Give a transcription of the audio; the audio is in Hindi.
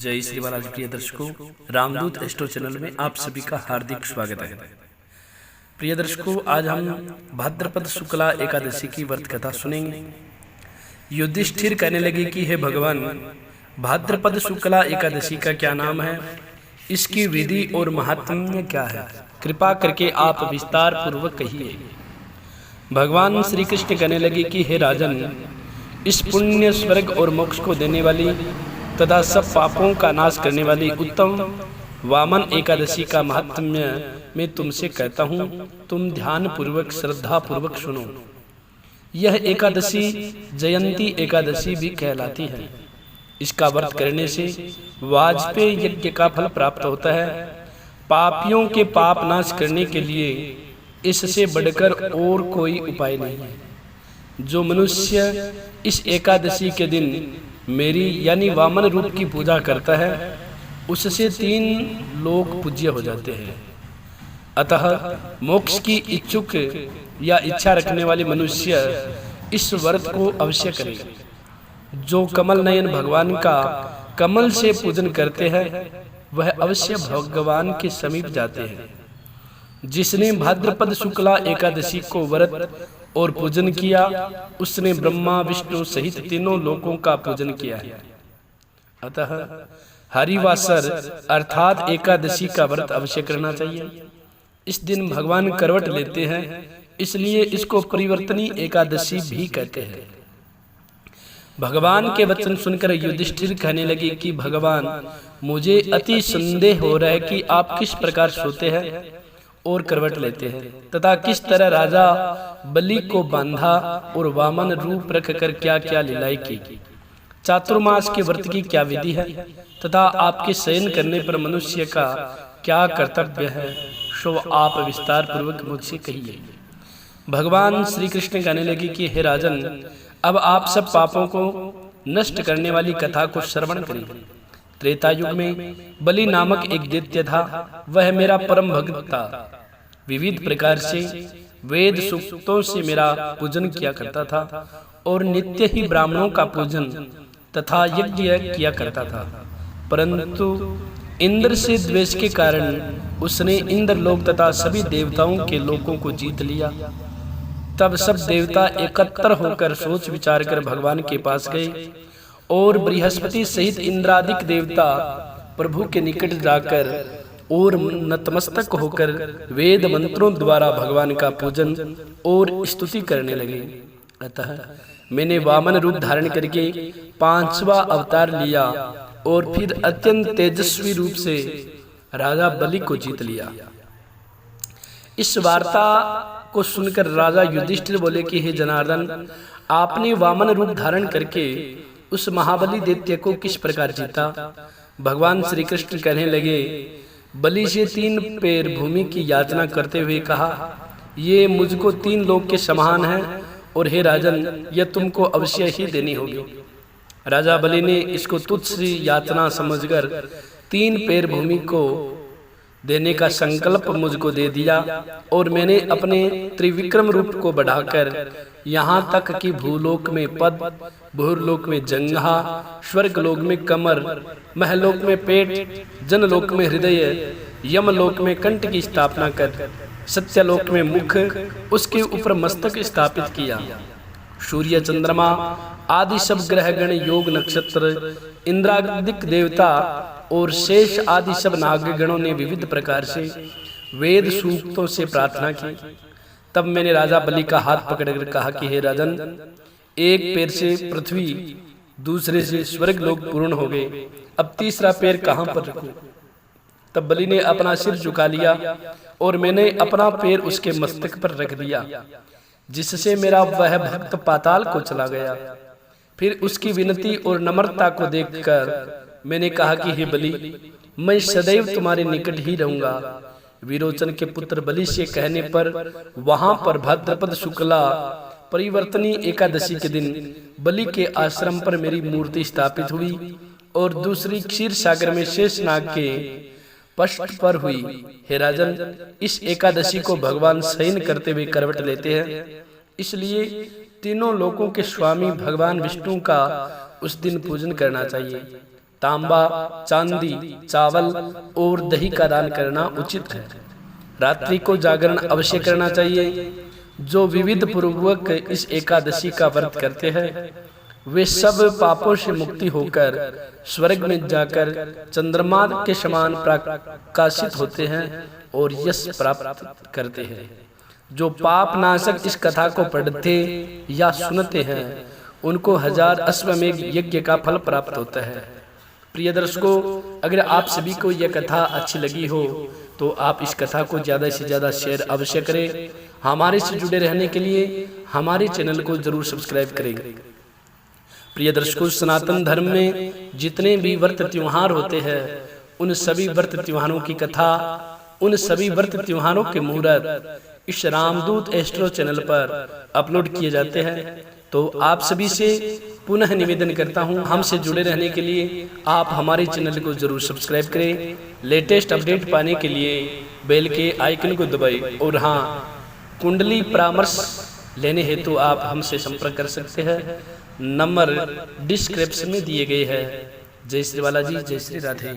जय श्री बालाजी। प्रिय दर्शकों, रामदूत एस्ट्रो चैनल में आप सभी का हार्दिक स्वागत है। प्रिय दर्शकों, आज हम भाद्रपद शुक्ला एकादशी की व्रत कथा सुनेंगे। युधिष्ठिर कहने लगे कि हे भगवान, भाद्रपद शुक्ला एकादशी का क्या नाम है, इसकी विधि और महात्म्य क्या है, कृपा करके आप विस्तार पूर्वक कहिए। भगवान श्री कृष्ण कहने लगे कि हे राजन, इस पुण्य स्वर्ग और मोक्ष को देने वाली तथा सब पापों का नाश करने वाली उत्तम वामन एकादशी का महात्म्य मैं तुमसे कहता हूँ, तुम ध्यान पूर्वक श्रद्धा पूर्वक सुनो। यह एकादशी जयंती एकादशी भी कहलाती है। इसका व्रत करने से वाजपेय यज्ञ का फल प्राप्त होता है। पापियों के पाप नाश करने के लिए इससे बढ़कर और कोई उपाय नहीं है। जो मनुष्य इस एकादशी के दिन मेरी यानी वामन रूप की पूजा करता है, उससे 3 लोक पूज्य हो जाते हैं। अतः मोक्ष की इच्छुक या इच्छा रखने वाले मनुष्य इस व्रत को अवश्य करें। जो कमल नयन भगवान का कमल से पूजन करते हैं, वह अवश्य भगवान के समीप जाते हैं। जिसने भाद्रपद शुक्ला एकादशी को व्रत और पूजन किया, उसने ब्रह्मा विष्णु सहित तीनों लोकों का पूजन किया है। अतः हरिवासर अर्थात एकादशी का व्रत अवश्य करना चाहिए। इस दिन भगवान करवट लेते हैं, इसलिए इसको परिवर्तनी एकादशी भी कहते हैं। भगवान के वचन सुनकर युधिष्ठिर कहने लगे कि भगवान, मुझे अति संदेह हो रहा है कि आप किस प्रकार सोते हैं और करवट लेते हैं, तथा किस तरह राजा बलि को बांधा और वामन रूप रखकर क्या क्या लीलाएं की। चातुर्मास के व्रत की क्या विधि है, तथा आपके शयन करने पर मनुष्य का क्या कर्तव्य है, सो आप विस्तार पूर्वक मुझसे कहिए। भगवान श्री कृष्ण कहने लगे कि हे राजन, अब आप सब पापों को नष्ट करने वाली कथा को श्रवण करें। त्रेता युग में बलि नामक एक दैत्य था। वह मेरा परम भक्त था। विविध प्रकार से वेद सूक्तों से मेरा पूजन किया करता था और नित्य ही ब्राह्मणों का पूजन तथा यज्ञ किया करता था। परंतु इंद्र से द्वेष के कारण उसने इंद्रलोक तथा सभी देवताओं के लोकों को जीत लिया। तब सब देवता एकत्र होकर सोच विचार कर भगवान के पास गए और बृहस्पति सहित इंद्रादिक देवता प्रभु के निकट जाकर और नतमस्तक होकर वेद मंत्रों द्वारा भगवान का पूजन और स्तुति करने लगे। अतः मैंने वामन रूप धारण करके 5वां अवतार लिया और फिर अत्यंत तेजस्वी रूप से राजा बलि को जीत लिया। इस वार्ता को सुनकर राजा युधिष्ठिर बोले कि हे जनार्दन, आपने वामन रूप धारण करके उस महाबली दैत्य को किस प्रकार जीता। भगवान श्री कृष्ण कहने लगे, बलि से 3 पैर भूमि की याचना करते हुए कहा, ये मुझको 3 लोक के समान है और हे राजन, यह तुमको अवश्य ही देनी होगी। राजा बलि ने इसको तुच्छ सी याचना समझकर 3 पैर भूमि को देने का संकल्प मुझको दे दिया और मैंने अपने त्रिविक्रम रूप को बढ़ाकर यहाँ तक कि भूलोक में पद, भूलोक में जंघा, स्वर्गलोक में कमर, महलोक में पेट, जनलोक में हृदय, यमलोक में कंठ की स्थापना कर सत्यलोक में मुख, उसके ऊपर मस्तक स्थापित किया। सूर्य, चंद्रमा आदि सब ग्रह गण, योग, नक्षत्र, इंद्रादिक देवता और शेष आदि सब नागगणों ने विविध प्रकार से वेद सूक्तों से प्रार्थना की। तब मैंने राजा बलि का हाथ पकड़कर कहा कि हे राजन, एक पैर से पृथ्वी, दूसरे से स्वर्ग लोक पूर्ण हो गए, अब तीसरा पैर कहाँ पर रखूं। तब बलि ने अपना सिर झुका लिया और मैंने अपना पैर उसके मस्तक पर रख दिया, जिससे मेरा वह भक्त पाताल को चला गया। फिर उसकी विनती और नम्रता को देखकर मैंने कहा कि हे बलि, मैं सदैव तुम्हारे निकट ही रहूंगा। विरोचन के पुत्र बलि से कहने पर वहां पर भाद्रपद शुक्ला परिवर्तनी एकादशी के दिन बलि के आश्रम पर मेरी मूर्ति स्थापित हुई और दूसरी क्षीर सागर में शेषनाग के पष्ठ पर हुई। हे राजन, इस एकादशी को भगवान शयन करते हुए करवट लेते हैं, इसलिए तीनों लोकों के स्वामी भगवान विष्णु का उस दिन पूजन करना चाहिए। तांबा, चांदी, चावल और दही का दान करना उचित है। रात्रि को जागरण अवश्य करना चाहिए। जो विविध पूर्वक इस एकादशी का व्रत करते हैं वे सब पापों से मुक्ति होकर स्वर्ग में जाकर चंद्रमा के समान प्रकाशित होते हैं और यश प्राप्त करते हैं। जो पाप नाशक इस कथा को पढ़ते या सुनते हैं उनको 1000 अश्वमेध यज्ञ का फल प्राप्त होता है। प्रिय दर्शकों, अगर आप सभी को यह कथा अच्छी लगी हो तो आप इस कथा को ज़्यादा से ज़्यादा शेयर अवश्य करें। हमारे से जुड़े रहने के लिए हमारे चैनल को जरूर सब्सक्राइब करें। प्रिय दर्शकों, सनातन धर्म में जितने भी व्रत त्योहार होते हैं उन सभी व्रत त्योहारों की कथा, उन सभी व्रत त्योहारों के मुहूर्त इस रामदूत एस्ट्रो चैनल पर अपलोड किए जाते हैं। तो आप सभी से पुनः निवेदन करता हूं, हमसे जुड़े रहने के लिए आप हमारे चैनल को जरूर सब्सक्राइब करें। लेटेस्ट अपडेट पाने के लिए बेल के आइकन को दबाएं और हाँ, कुंडली परामर्श लेने हेतु आप हमसे संपर्क कर सकते हैं। नंबर डिस्क्रिप्शन में दिए गए हैं। जय श्री बालाजी, जय श्री राधे।